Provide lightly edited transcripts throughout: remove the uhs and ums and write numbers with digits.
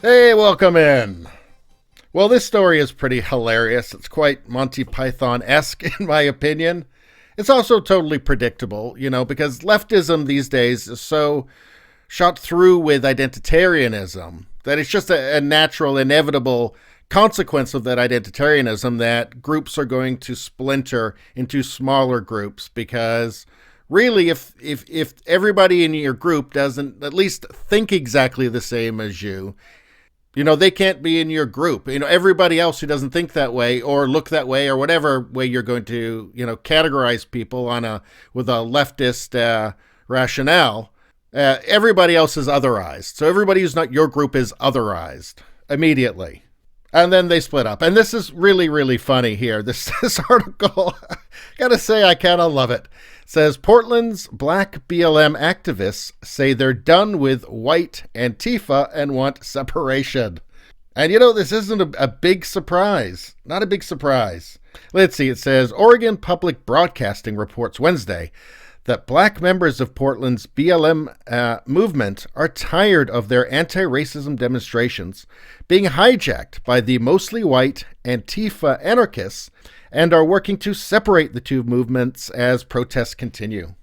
Hey, welcome in. Well, this story is pretty hilarious. It's quite Monty Python-esque, in my opinion. It's also totally predictable, because leftism these days is so shot through with identitarianism that it's just a natural, inevitable consequence of that identitarianism that groups are going to splinter into smaller groups because really if everybody in your group doesn't at least think exactly the same as you, they can't be in your group. Everybody else who doesn't think that way or look that way or whatever way you're going to, categorize people with a leftist rationale, everybody else is otherized. So everybody who's not your group is otherized immediately. And then they split up. And this is really, really funny here. This article, gotta say, I kind of love it. It says, Portland's black BLM activists say they're done with white Antifa and want separation. And this isn't a big surprise. Not a big surprise. Let's see. It says, Oregon Public Broadcasting reports Wednesday that black members of Portland's BLM movement are tired of their anti-racism demonstrations being hijacked by the mostly white Antifa anarchists and are working to separate the two movements as protests continue.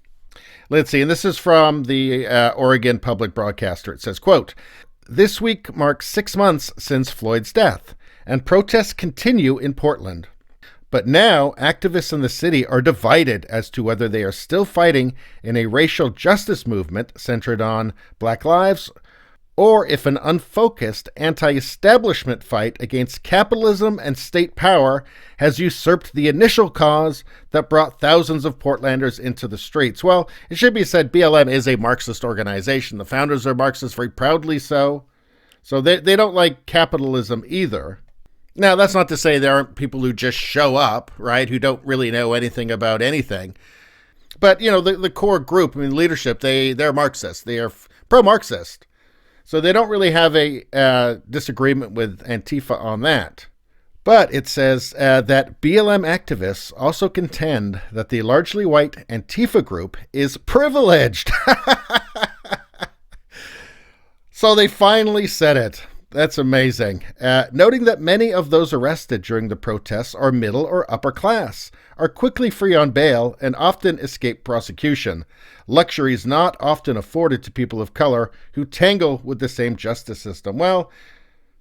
Let's see, and this is from the Oregon Public Broadcaster. It says, quote, this week marks 6 months since Floyd's death, and protests continue in Portland. But now, activists in the city are divided as to whether they are still fighting in a racial justice movement centered on Black lives, or if an unfocused anti-establishment fight against capitalism and state power has usurped the initial cause that brought thousands of Portlanders into the streets. Well, it should be said BLM is a Marxist organization. The founders are Marxists, very proudly so. So they don't like capitalism either. Now, that's not to say there aren't people who just show up, right, who don't really know anything about anything. But, the core group, leadership, they're Marxists. They are pro-Marxist. So they don't really have a disagreement with Antifa on that. But it says that BLM activists also contend that the largely white Antifa group is privileged. So they finally said it. That's amazing. Noting that many of those arrested during the protests are middle or upper class, are quickly free on bail, and often escape prosecution. Luxuries not often afforded to people of color who tangle with the same justice system. Well,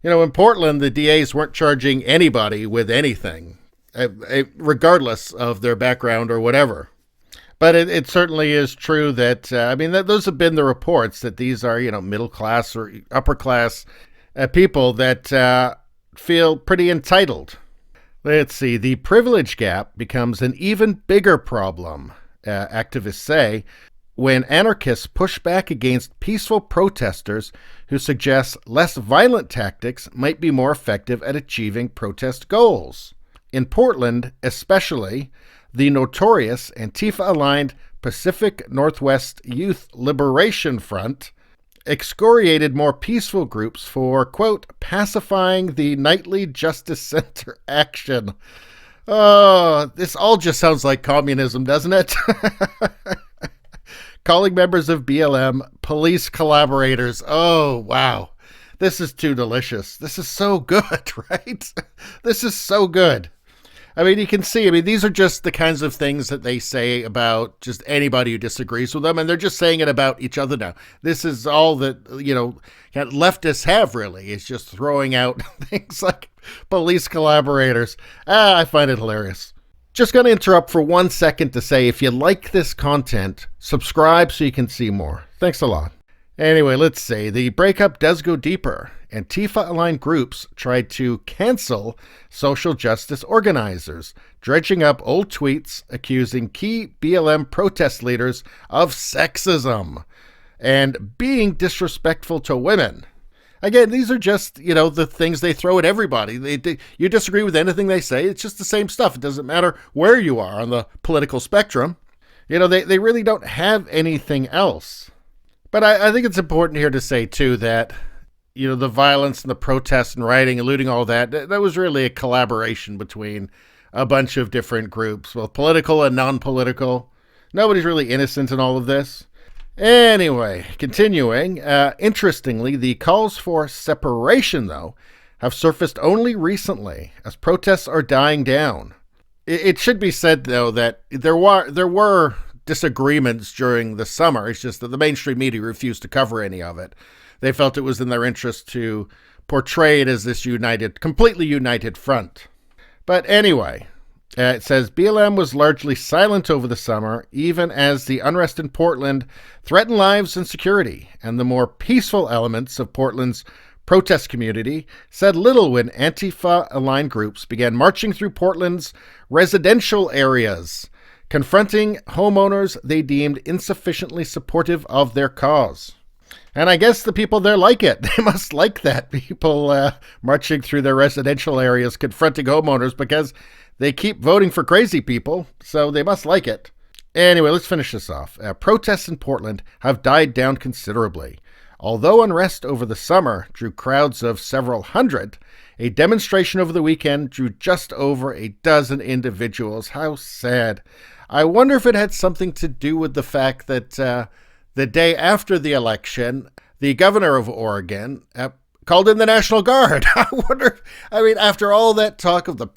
in Portland, the DAs weren't charging anybody with anything, regardless of their background or whatever. But it certainly is true that, those have been the reports that these are, middle class or upper class people that feel pretty entitled. Let's see. The privilege gap becomes an even bigger problem, activists say, when anarchists push back against peaceful protesters who suggest less violent tactics might be more effective at achieving protest goals. In Portland, especially, the notorious Antifa-aligned Pacific Northwest Youth Liberation Front excoriated more peaceful groups for, quote, pacifying the nightly Justice Center action. Oh, this all just sounds like communism, doesn't it? Calling members of BLM police collaborators. Oh, wow. This is too delicious. This is so good, right? This is so good. You can see, these are just the kinds of things that they say about just anybody who disagrees with them, and they're just saying it about each other now. This is all that, leftists have, really, is just throwing out things like police collaborators. I find it hilarious. Just going to interrupt for 1 second to say, if you like this content, subscribe so you can see more. Thanks a lot. Anyway, let's see. The breakup does go deeper. Antifa-aligned groups tried to cancel social justice organizers, dredging up old tweets accusing key BLM protest leaders of sexism and being disrespectful to women. Again, these are just, the things they throw at everybody. You disagree with anything they say, it's just the same stuff. It doesn't matter where you are on the political spectrum. They really don't have anything else. But I think it's important here to say, too, that, the violence and the protests and rioting, looting, all that was really a collaboration between a bunch of different groups, both political and non-political. Nobody's really innocent in all of this. Anyway, continuing. Interestingly, the calls for separation, though, have surfaced only recently as protests are dying down. It should be said, though, that there were disagreements during the summer. It's just that the mainstream media refused to cover any of it. They felt it was in their interest to portray it as this completely united front. But anyway, it says BLM was largely silent over the summer, even as the unrest in Portland threatened lives and security, and the more peaceful elements of Portland's protest community said little when Antifa-aligned groups began marching through Portland's residential areas, confronting homeowners they deemed insufficiently supportive of their cause. And I guess the people there like it. They must like that, people marching through their residential areas, confronting homeowners, because they keep voting for crazy people, so they must like it. Anyway, let's finish this off. Protests in Portland have died down considerably. Although unrest over the summer drew crowds of several hundred, a demonstration over the weekend drew just over a dozen individuals. How sad. I wonder if it had something to do with the fact that the day after the election, the governor of Oregon called in the National Guard. I wonder, after all that talk of the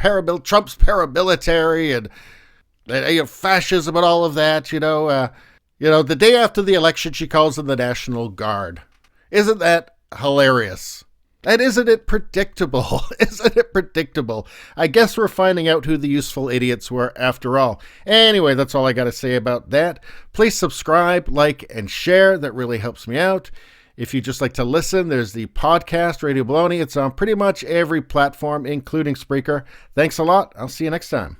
Trump's paramilitary and fascism and all of that, the day after the election, she calls in the National Guard. Isn't that hilarious? And isn't it predictable? Isn't it predictable? I guess we're finding out who the useful idiots were after all. Anyway, that's all I got to say about that. Please subscribe, like, and share. That really helps me out. If you just like to listen, there's the podcast, Radio BALONEY. It's on pretty much every platform, including Spreaker. Thanks a lot. I'll see you next time.